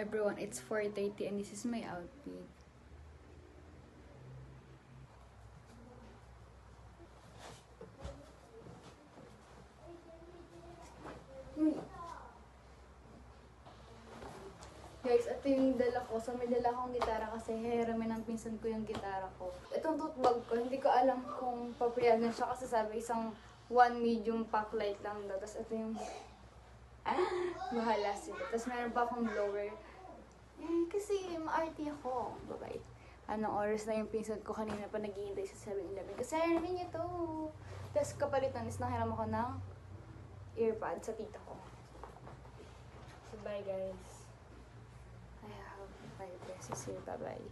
Everyone, it's 4:30 and this is my outfit. Guys, ito yung dala ko. So, may dala akong gitara kasi hihiramin ng pinsan ko yung gitara ko. Itong tote bag ko, hindi ko alam kung papayagan siya kasi sabi isang 1 medium pack light lang daw. Tapos ito yung bahala sila. Tapos meron pa akong blower. Kasi ma-arty ako. Bye-bye. Anong oras na yung pinsan ko kanina pa naghihintay sa 7-Eleven. Kasi hiramin niya to. Tapos kapalitan is nahiram ako ng earpad sa tita ko. So, bye guys. I have 5 pesos here. Bye-bye.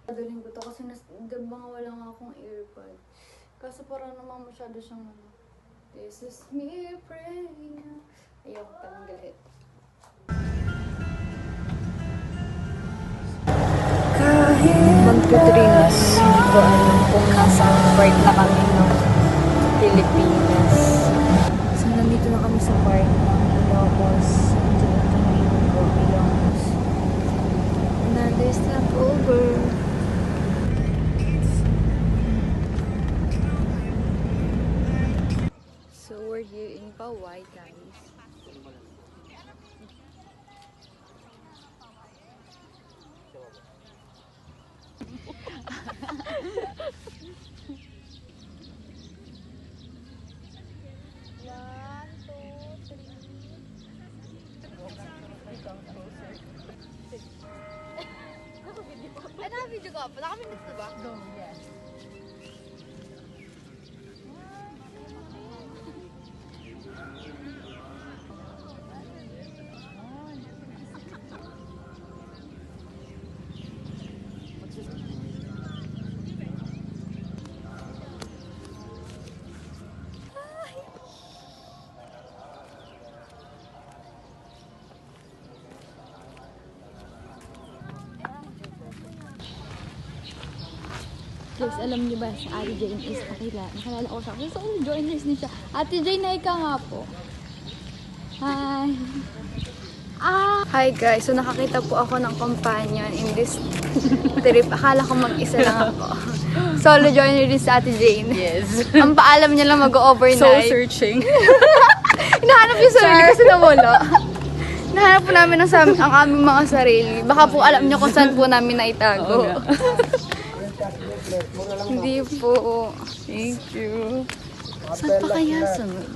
Padaling ko to kasi diba nga wala nga akong earpad. Kaso parang naman masyado siyang this is me praying. Ayoko palang galit. Magputrinas. Hindi ko alam kung nasa part na kami ng Pilipinas. So, nandito na kami sa part ng Ilocos. Another step over. So we're here in Paway, guys. Ay, naka-video ka pa. Naka-minutes na ba? Go, yes. Guys, alam niyo ba si Ate Jane is nakilala ko siya. So, joiners din siya. Ate Jane, na ikaw nga po. Hi! Hi guys! So, nakakita po ako ng companion in this trip. Akala ko mag-isa lang ako. Solo joiner din si Ate Jane. Yes. Ang paalam niya lang mag-overnight. Soul searching. Hinahanap yung sarili kasi nawala. Nahanap po namin ang aming mga sarili. Baka po alam niyo kung saan po namin naitago. Hindi po. Thank you. Saan pa kaya sunod?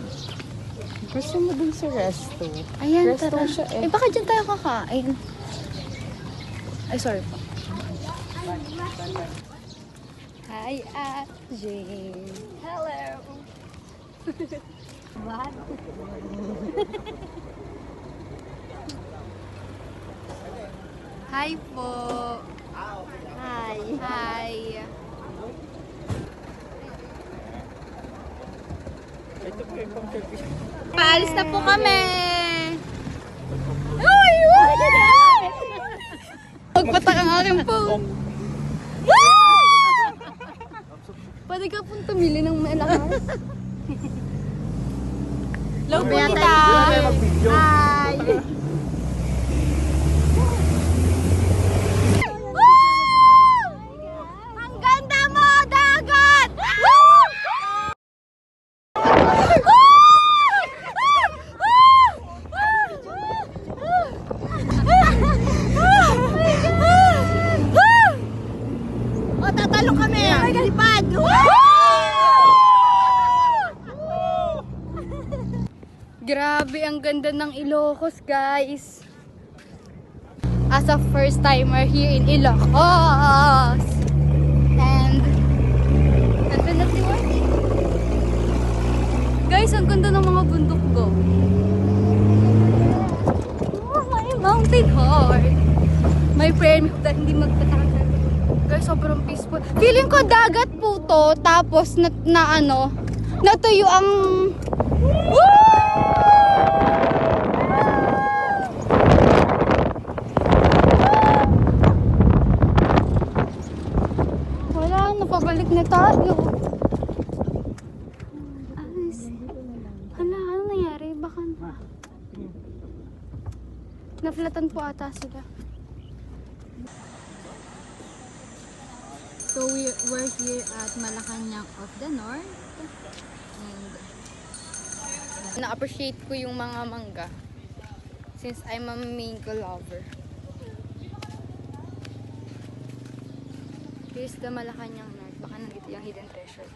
Gusto mo dun sa resto. Ayan, Resto tara. siya eh. Eh, baka dyan tayo kakain. Ay, sorry po. Hi, Ate Jane. Hello. What? Hi po. Hi. Hi. Ito po yung pang-service. Paalis na po kami. Ay, wala! Magpatak ang aking phone. Pwede ka pong tumili ng malakas. Hello po nila. Hi. Ang ganda mo, dagat! O, tatalong kami! Lipad! Grabe, ang ganda ng Ilocos, guys! As a first timer here in Ilocos! And definitely worth it! Guys, ang ganda ng mga bundok ko. Oh, my mountain heart! My prayer that hindi magpatakas. Guys, sobrang peaceful. Feeling ko dagat po to, tapos natuyo ang... Woo! Wala, napabalik na tayo. Hala, ano nangyari? Baka... Naflatan po ata sila. So we're here at Malacanang of the North. And na-appreciate ko yung mga mangga since I'm a mango lover. Here's the Malacanang North. Baka nandito yung hidden treasure.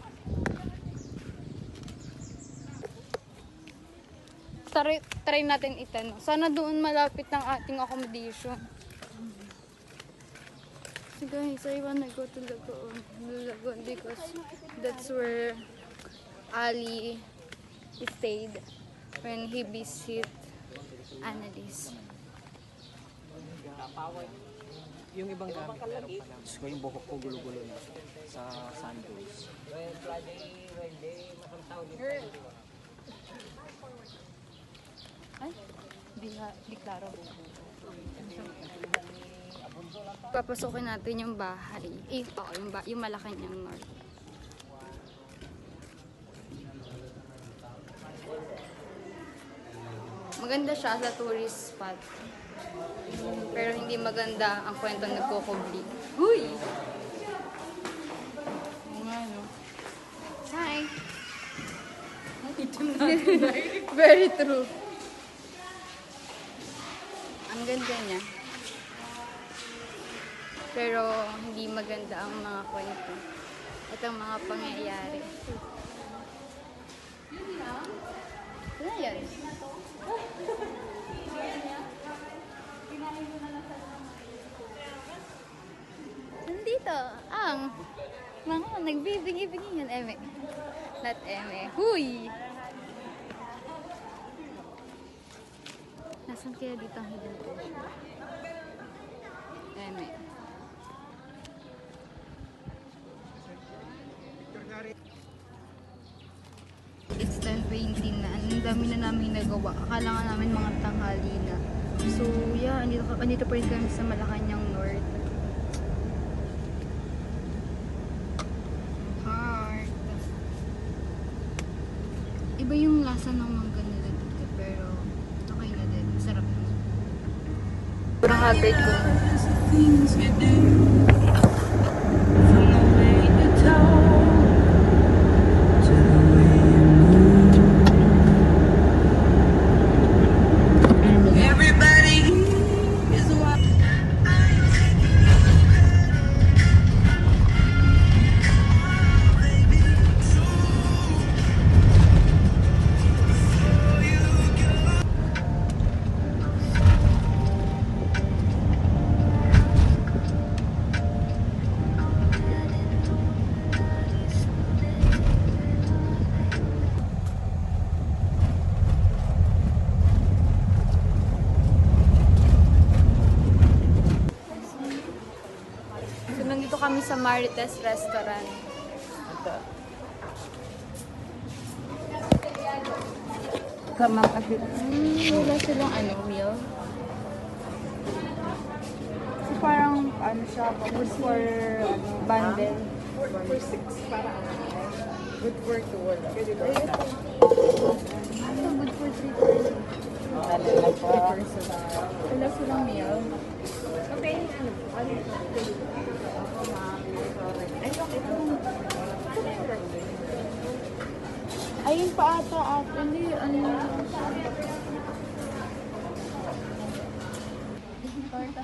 Try natin itanong. Sana doon malapit ng ating accommodation. So guys, I wanna go to Lagoon because that's where Ali stayed when he visited Annalise. Yung ibang gamit, meron pa lang. Diyos ko, yung buhok ko gulo-gulo na sa sandals. Ay, di klaro. Papasukin natin yung bahay. Yung Malacanang North. Maganda siya sa tourist spot. Pero hindi maganda ang kwentong nagkukubli. Huy! Ano? Hi! Very true. Ang ganda niya. Pero hindi maganda ang mga kwento at ang mga pangyayari. Ano yan? Nandito ang mga nagbibigay-bigay yan, Eme. Not Eme. Huy! Nasaan kaya dito ang hidden treasure? Eme. It's 10:20 na. Ang dami na namin nagawa. Akala nga namin mga tanghali na. So, yeah. Andito pa rin kami sa Malacanang North. Heart. Iba yung lasa ng mangga nila dito. Pero, okay na din. Masarap na. Sobrang heartbreak ko. Nandito kami sa Marites Restaurant. Kamang kasi. Wala silang meal. So parang siya, good for bundle. For 6 para good for 2 wala. Good for 3 person. Wala silang meal. Okay. Ayun pa ata at hindi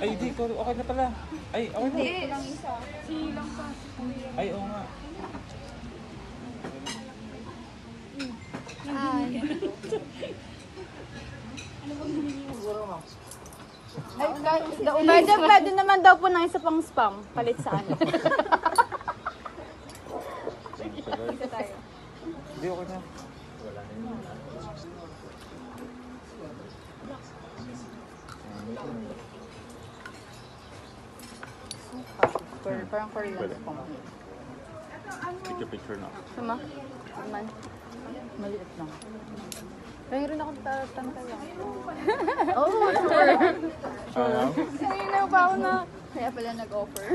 Ay, di ko. Okay na pala. Ay, okay na. silang pa. Ay, oo nga. Pwede naman daw po ng isa pang spam. Palit sa ano. Isa tayo. Hindi, okay na. Parang Korean spam. Picture na. Sama? Man. Maliit lang. Mayroon akong tatantaya. Oh, sure. Kanina pa ako na. Kaya pala nag-offer.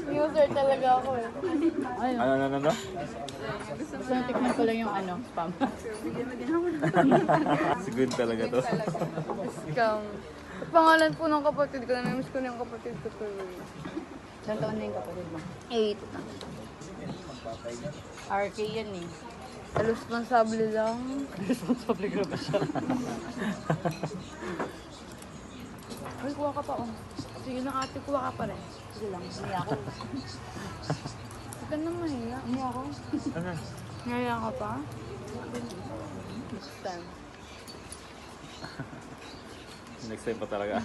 User talaga ako eh. Ano? Gusto na tikman ko lang yung spam. Siguro talaga to. Scam. Pangalan po ng kapatid ko. Namimiss ko na yung kapatid ko tuloy. Saan taon na yung kapatid mo? 8 na. RK yan eh. Responsable lang. Responsable ka ba siya? Ay, kuha ka pa oh. Sige na ate, kuha ka pa rin. Sige lang, hindi ako. Huwag ka na mahiya. Hindi ako. Ano? Ngayon ka pa? Next time. Next time pa talaga.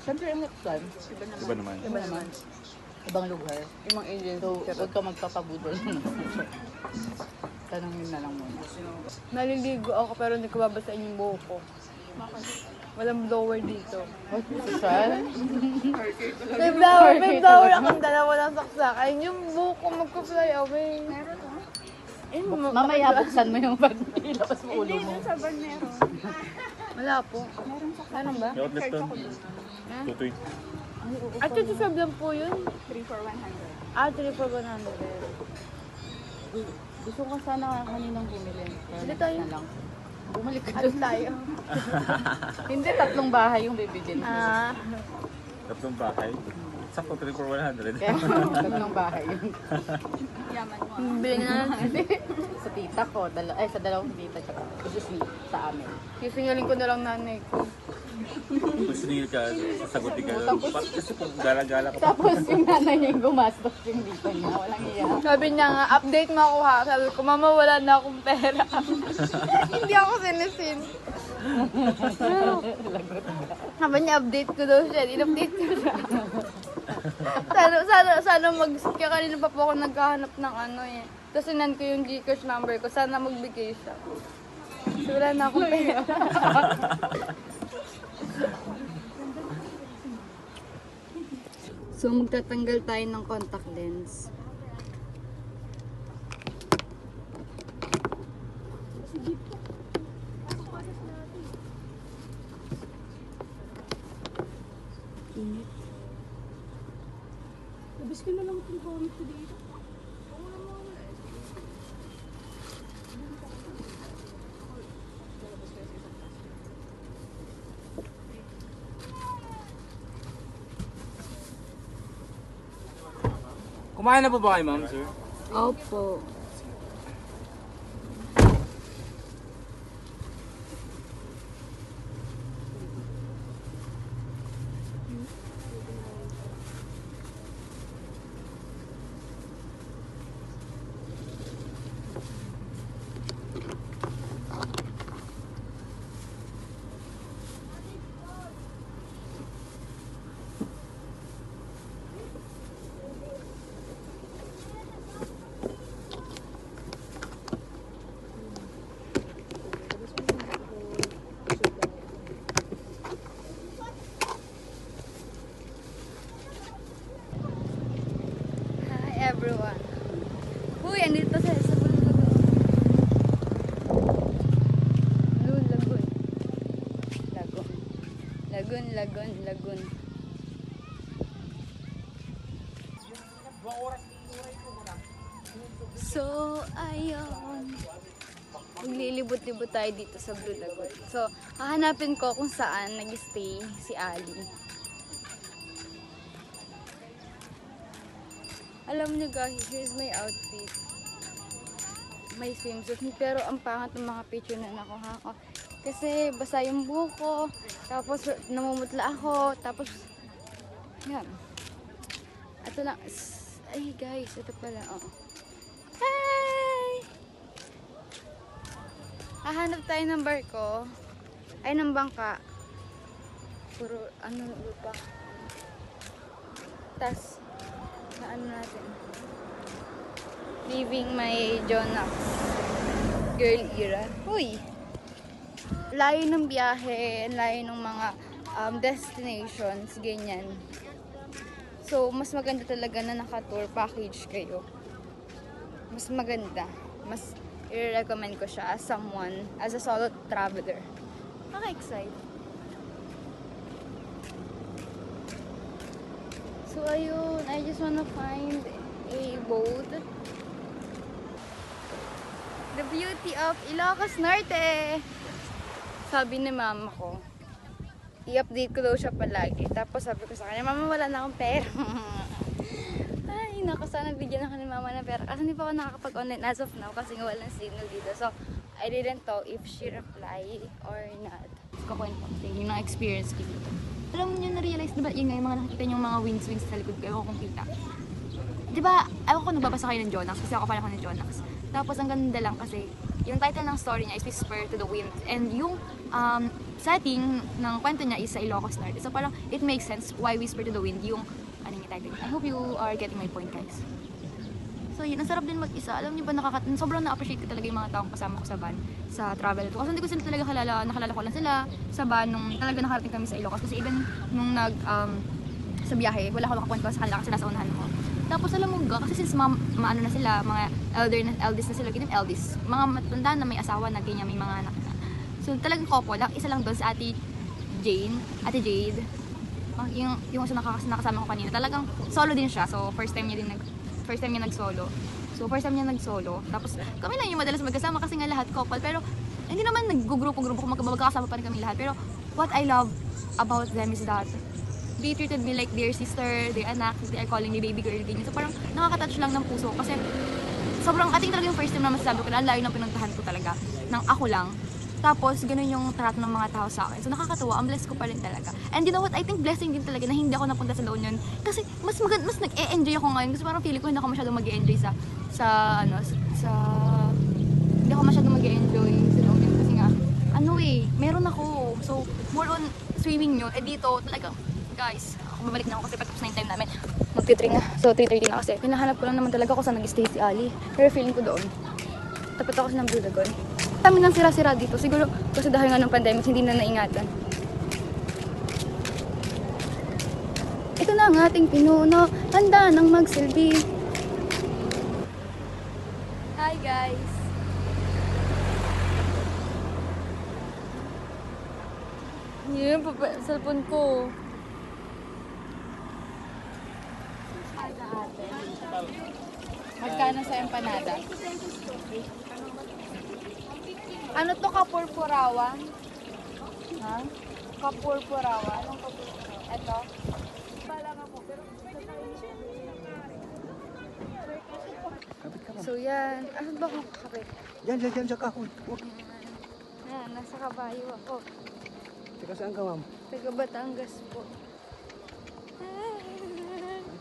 Siyempre yung next time. Iba naman. Iba naman. Iba naman. Ibang lugar. Ibang agency. So, huwag ka magpapabudol. Tanungin na lang muna. Naliligo ako pero hindi ko babasahin yung buhok ko. Walang blower dito. Social? May blower akong dalawa ng saksakan. Yung buhok ko magka-fly away. Meron ko? Mamaya buksan mo yung bag. Ilabas mo ulo mo. Sa bag meron. Wala po. Meron ba? May outlet doon. Tutoy. At ito sa lang po yun? 3 for 100. Ah, 3 for 100. Gusto ko sana kaninang bumili. Hindi tayo. Na lang. Bumalik ka Ano doon. tayo? Hindi, 3 bahay yung bibigyan ko. Tatlong bahay. Sakto 3 for 100. Kaya 3 bahay yun. Yaman mo. Bili na lang. Sa tita ko, sa dalawang tita tsaka sa amin. Kisingaling ko na lang nanay ko. Kung sinil ka, sasagutin ka. Kasi kung gala-gala ka pa. Tapos yung nanay niya yung gumastos yung dito niya. Walang iya. Sabi niya nga, update mo ako ha. Sabi ko, mama, wala na akong pera. Hindi ako sinisin. Sabi niya, update ko daw siya. In-update ko siya. sana kaya kanina pa po ako naghahanap ng ano eh. Tapos sinan ko yung Gcash number ko. Sana magbigay siya. So, wala na akong pera. So, magtatanggal tayo ng contact lens. Init. Labis ko na lang itong comment ko dito. Kumain na po ba kayo, ma'am, sir? Opo. Everyone. Uy, andito sa bulong. Lagun. Lagun. So, ayun. Maglilibot-libot tayo dito sa Blue Lagoon. So, hahanapin ko kung saan nag-stay si Ali. Alam niyo guys, here's my outfit. May swimsuit. Pero ang pangat ng mga picture na nakuha ko. Kasi basa yung buhok ko. Tapos namumutla ako. Tapos, yan. Ito lang. Ay guys, ito pala. Oh. Hey! Hahanap tayo ng barko. Ay, ng bangka. Puro, lupa. Tas, ano natin? Leaving my Jonax girl era. Uy! Layo ng biyahe, layo ng mga destinations, ganyan. So, mas maganda talaga na naka-tour package kayo. Mas maganda. Mas i-recommend ko siya as someone, as a solo traveler. Nakaka-excite. So, ayun. I just wanna find a boat. The beauty of Ilocos Norte! Sabi ni mama ko. i-update ko daw siya palagi. Tapos sabi ko sa kanya, Mama, wala na akong pera. Ay, naku, sana bigyan ako ni Mama ng pera. Kasi hindi pa ako nakakapag-online as of now kasi nga walang signal dito. So, I didn't know if she reply or not. Kukunin ko kasi yung na-experience ko dito. Alam niyo, na-realize, diba, yun nga, yung mga nakikita niyo mga wings sa likod ko, ewan kong kita. Diba, ewan ko nagbabasa kayo ng Jonax kasi ako pala ako ng Jonax. Tapos ang ganda lang kasi yung title ng story niya is Whisper to the Wind. And yung setting ng kwento niya is sa Ilocos Norte. So parang it makes sense why Whisper to the Wind yung ano yung title. I hope you are getting my point, guys. So yun, ang sarap din mag-isa. Alam niyo ba, sobrang na-appreciate ko talaga yung mga taong kasama ko sa van, sa travel to. Kasi hindi ko sila talaga nakalala ko lang sila sa van nung talaga nakarating kami sa Ilocos. Kasi even nung sa biyahe, wala ko makakwento sa kanila kasi nasa unahan mo. Tapos alam mo ga, kasi since maano na sila, mga eldest na sila, ganyan eldest. Mga matanda na may asawa na ganyan, may mga anak na. So talagang couple, isa lang doon si Ate Jade. Yung nakasama ko kanina, talagang solo din siya. So first time niya nag-solo. Tapos kami lang yung madalas magkasama kasi nga lahat couple. Pero hindi naman nag-grupo-grupo, magkakasama pa rin kami lahat. Pero what I love about them is that they treated me like their sister, their anak, they are calling me baby girl, ganyan. So parang nakaka-touch lang ng puso kasi sobrang ating talaga yung first time na masasabi ko na ang layo ng pinuntahan ko talaga, ng ako lang. Tapos ganun yung trato ng mga tao sa akin. So nakakatuwa, ang blessed ko pa rin talaga. And you know what, I think blessing din talaga na hindi ako napunta sa La Union kasi mas nag-e-enjoy ako ngayon kasi parang feeling ko hindi ako masyadong mag-e-enjoy hindi ako masyadong mag-e-enjoy sa La Union kasi nga meron ako. So more on swimming yun. Dito talaga guys, ako babalik na ako kasi pagtapos na yung time namin. Magti-3 na. So 3:30 na kasi. Hinahanap ko lang naman talaga kung saan nag-stay si Ali. Pero feeling ko doon. Tapat ako sa ng Blue Lagoon. Kami nang sira-sira dito. Siguro kasi dahil nga ng pandemic, hindi na naingatan. Ito na ang ating pinuno. Handa nang magsilbi. Hi guys! Yun, cellphone ko. Magkano sa empanada? Ano to, kapurpurawan? Ha? Kapurpurawan? Anong kapurpurawan? Ito? Bala nga po, pero so yan. Asan ba akong kakapit? Yan sa kahoy. Yan, nasa kabayo ako. Teka, saan ka, ma'am? Taga Batangas po.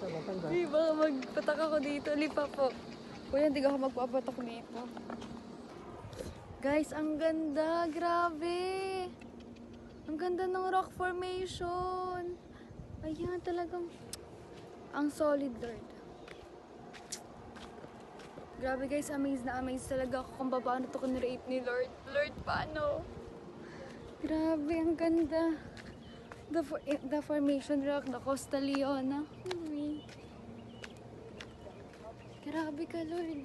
Sa Batangas. Di ba magpatak ako dito? Lipa po. Kuya, hindi ako magpapatak dito. Guys, ang ganda. Grabe. Ang ganda ng rock formation. Ayan, talagang ang solid dirt. Grabe guys, amazed na amazed talaga ako kung paano ito kunrate ni Lord. Lord, paano? Grabe, ang ganda. The formation rock, the Costa Leona. Grabe ka, Lord.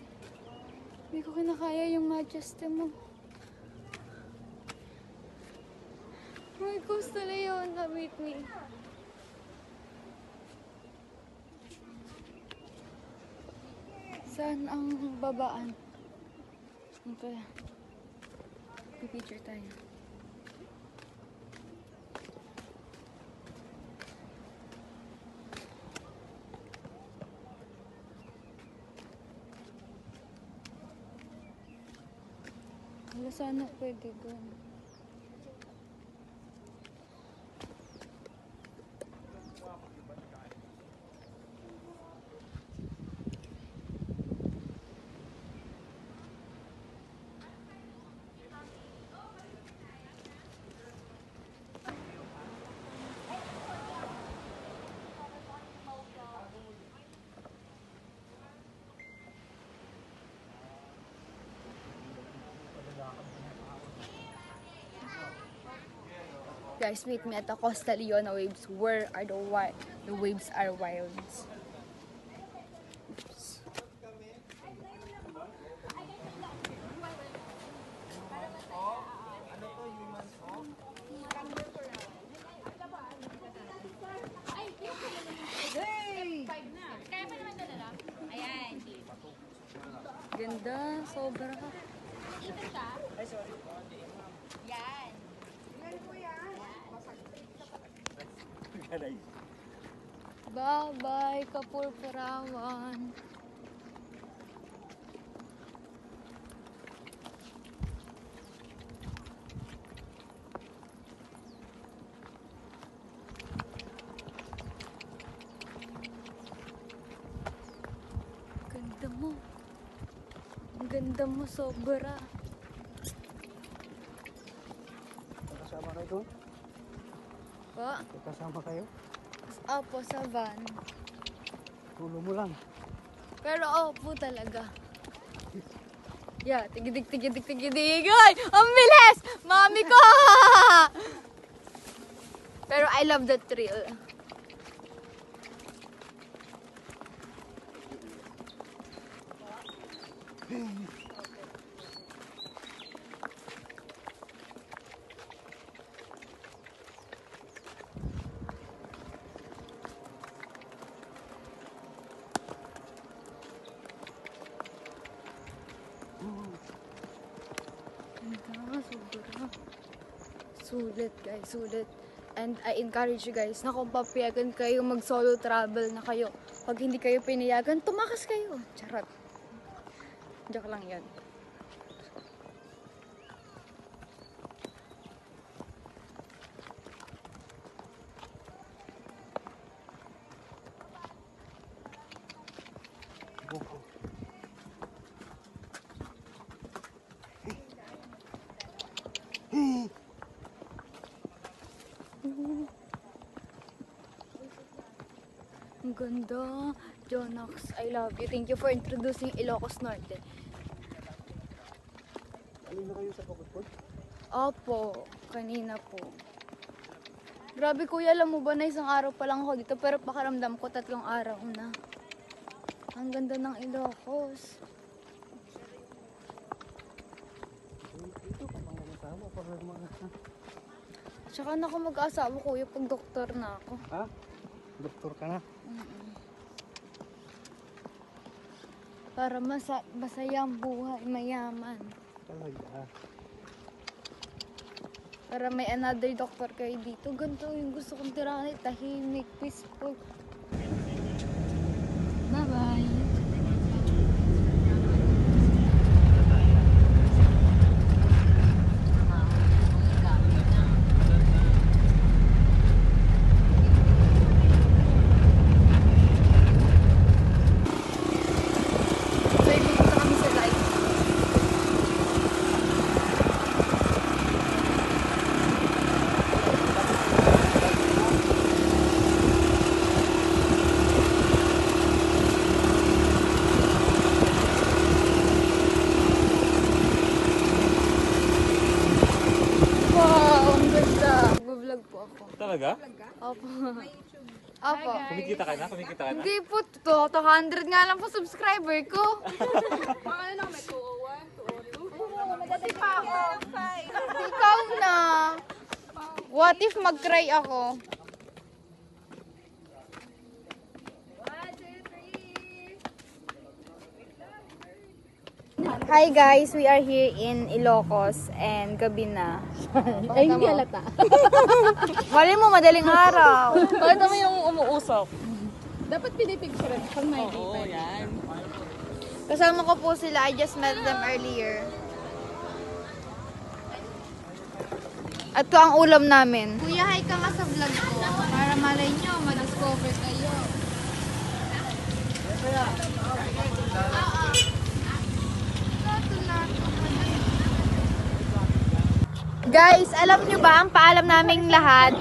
Hindi ko kinakaya yung majesty mo. My Costa Leona, wait me. Saan ang babaan? Ito na. Pipicture tayo. Wala sana pwede doon. Guys, meet me at the Costa Leona waves. Where are the waves are wild. Oops. Ganda, sobra. Aray. Bye-bye, kapurpurawan. Ganda mo. Ang ganda mo, sobra. Kasama kayo doon? Pa? Kasama kayo? Opo, sa van. Tulo mo lang. Pero opo talaga. Yeah, tigidig. Ay, ang bilis! Mami ko! Pero I love the thrill. Sobra. Sulit guys, sulit. And I encourage you guys na kung papayagan kayo mag-solo travel na kayo. Pag hindi kayo pinayagan, tumakas kayo. Charot. Joke lang yan. Ang ganda. Jonax, I love you. Thank you for introducing Ilocos Norte. Alin na kayo sa pagkutpod? Opo, kanina po. Grabe kuya, alam mo ba na isang araw pa lang ako dito pero pakaramdam ko 3 araw na. Ang ganda ng Ilocos. Dito ka pang kasama para mga... Tsaka na ako mag-asawa kuya pag doktor na ako. Ha? Doktor ka na? Para masaya ang buhay, mayaman. Talaga. Para may another doctor kayo dito. Ganito yung gusto kong tirahan. Tahimik, peaceful. Bye-bye. So, pupunta kami sa light. Wow, ang ganda. Mag-vlog po ako. Talaga? Opo. Opo. Kumikita ka na? Kumikita ka na? Hindi po, 200 nga lang po subscriber ko. Ikaw na. What if mag-cry ako? Hi guys, we are here in Ilocos and gabi na. Ay, hindi halata. Mali mo, madaling araw. Pakita mo yung umuusok. Dapat pinipicture pag may data. Oo, yan. Kasama ko po sila, I just met them earlier. At ito ang ulam namin. Kuya, hi ka nga sa vlog ko. Para malay nyo, ma-discover kayo. Guys, alam nyo ba ang paalam naming lahat?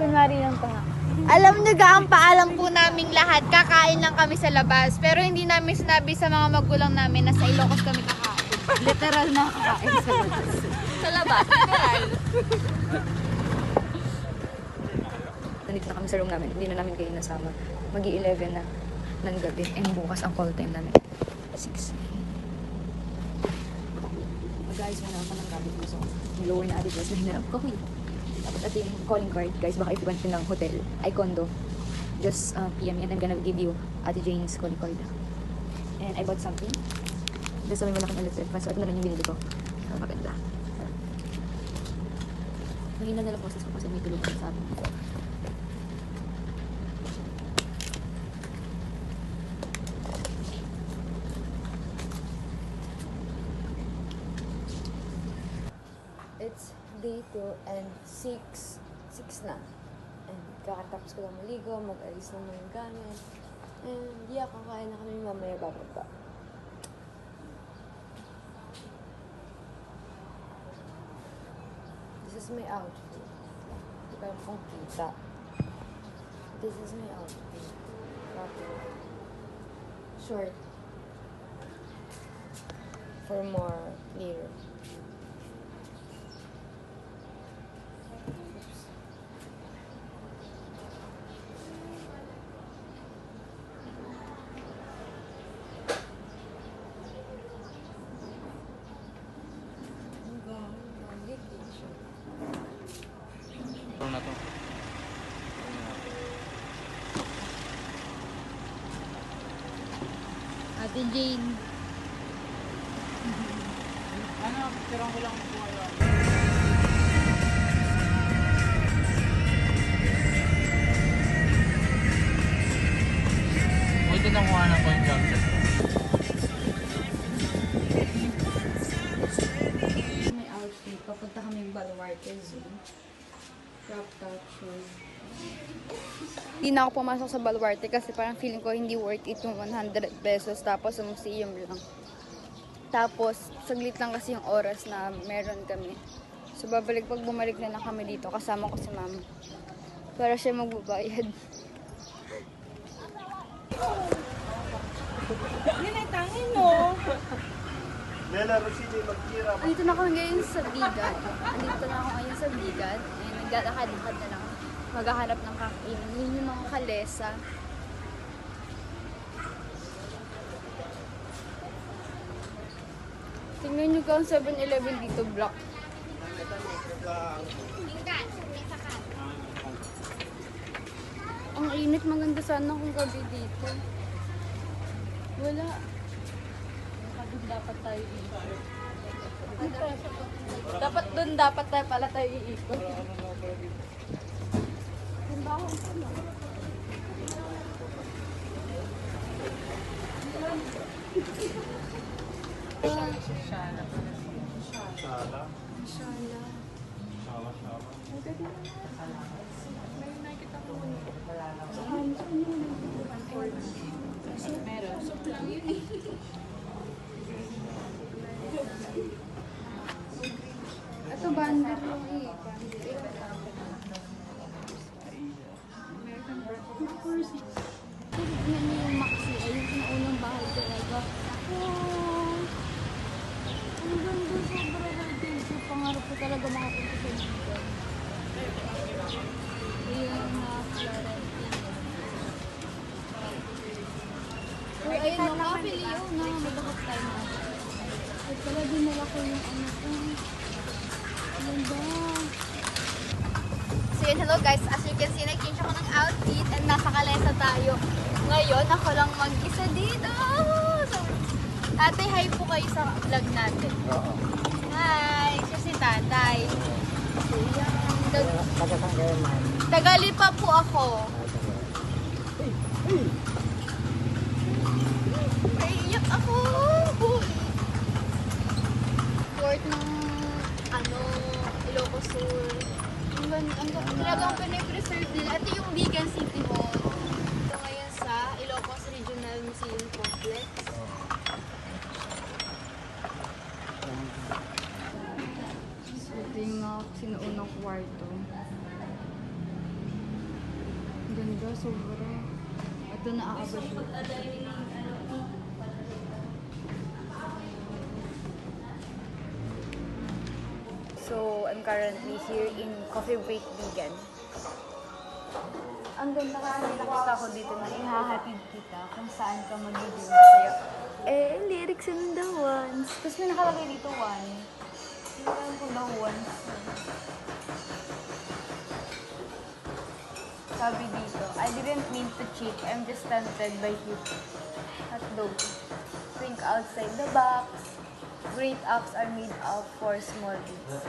Kunwari lang pa. Alam nyo ga ang paalam po naming lahat, kakain lang kami sa labas. Pero hindi namin sinabi sa mga magulang namin na sa Ilocos kami kakain. Literal na kakain sa labas. Sa labas, literal. Nandito na kami sa room namin. Hindi na namin kayo nasama. Mag-11 na ng gabi. And bukas ang call time namin. 6. Guys, wala ako ng gamit ko. So, nilower na address na hinarap ko. Tapos at yung calling card, guys, baka if you want yun ng hotel, ay condo. Just PM me and I'm gonna give you Ate Jane's calling card. And I bought something. Dito sa may malaking electric fan. So, ito na lang yung binili ko. So, maganda. Mahina na lang process ko kasi may tulog sa amin. day 2 and 6 na. And kakatapos ko lang maligo, mag-alis na mga gamit. And yeah, kakain na kami mamaya bababa. This is my outfit. Hindi ko alam kung kita. This is my outfit. Short. For more clear. Ano na to? Ate Jane. Ano, picturean ko lang po kayo. Ito na kuha ng coin capture. May outfit. Papunta kami yung Baluarte Zoo. Crop top shoes. Hindi na ako pumasok sa Baluarte kasi parang feeling ko hindi worth it yung 100 pesos tapos sa museum lang. Tapos, saglit lang kasi yung oras na meron kami. So, pag bumalik na lang kami dito, kasama ko si mama. Para siya magbabayad. Yan ay tangin mo. Andito na ako ngayon sa Bigan. Andito na ako ngayon sa Bigan. Ayun, naglalakad-lakad na lang. Maghahanap ng kakainin. Yun yung mga kalesa. Tingnan nyo ka ang 7-Eleven dito, block. Ang init, maganda sana kung gabi dito. Wala. Dapat tayo dito. Dapat tayo pala tayo iikot. Timbahan ko na. Ito bundle yung Tignan niyo yung Maxi. Ayun na unang bahay talaga. Oh, ang ganda, sobra heritage. Pangarap ko talaga makapunta sa dito. Ayun na Florentine. Oh, ayun na Capilio na madakot tayo na. At pala dinala ko yung ano ko. Ganda. So yun, hello guys. As you can see, nag-change ako ng outfit and nasa Kalesa tayo. Ngayon, ako lang mag-isa dito. So, ate, hi po kayo sa vlog natin. Hi! Siya si tatay. So, yan. Tagalipa po ako. Naiiyak ako. Port ng Ilocos Sur. Talagang pinipreserve nila. Ito yung Vegan City Hall. Ito ngayon sa Ilocos Regional Museum Complex. So, ito yung mga sinuunang kwarto. Ang ganda, sobra. Ito naaabot siya. So, I'm currently here in Coffee Break Vegan. Ang ganda kasi nakita ko dito na ihahatid kita kung saan ka magiging masaya. Eh, lyrics in the ones. Tapos may nakalagay dito one. Hindi ko alam kung the ones. Sabi dito, I didn't mean to cheat. I'm just tempted by you. At those. Think outside the box. Great acts are made up for small deeds.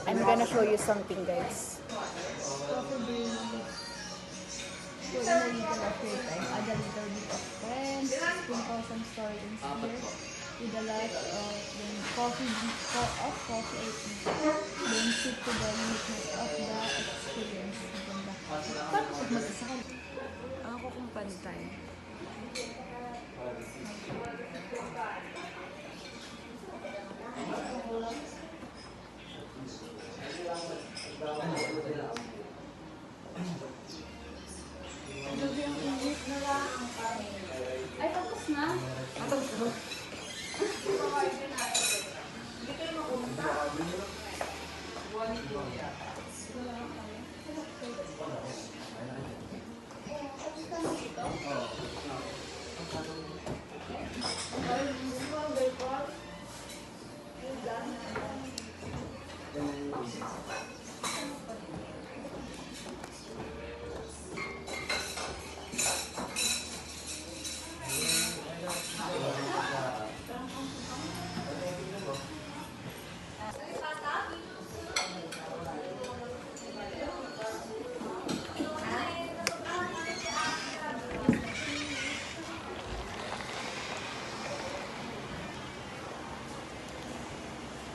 I'm gonna show you something, guys. in a little of your time, add a little bit of friends, sprinkle some stories here with a lot of coffee or tea. Then sit to the uniqueness of the experience. Ganda. Paano pag mag-isa ka? Ako kung pantay. Grabe ang init na lang. Ay, tapos na. Tapos na.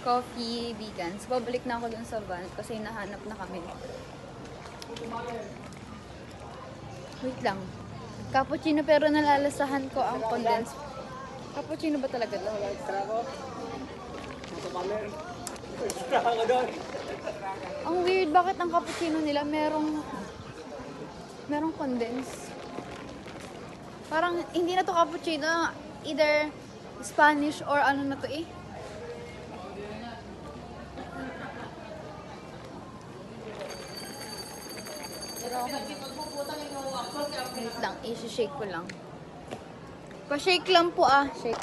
Coffee, vegans. Babalik na ako dun sa van kasi nahanap na kami. Wait lang. Cappuccino pero nalalasahan ko ang condensed. Cappuccino ba talaga to? Ang weird, bakit ang cappuccino nila merong condensed? Parang hindi na to cappuccino, either Spanish or ano na to eh. Wait lang, i-shake ko lang. Pa-shake lang po ah, shake.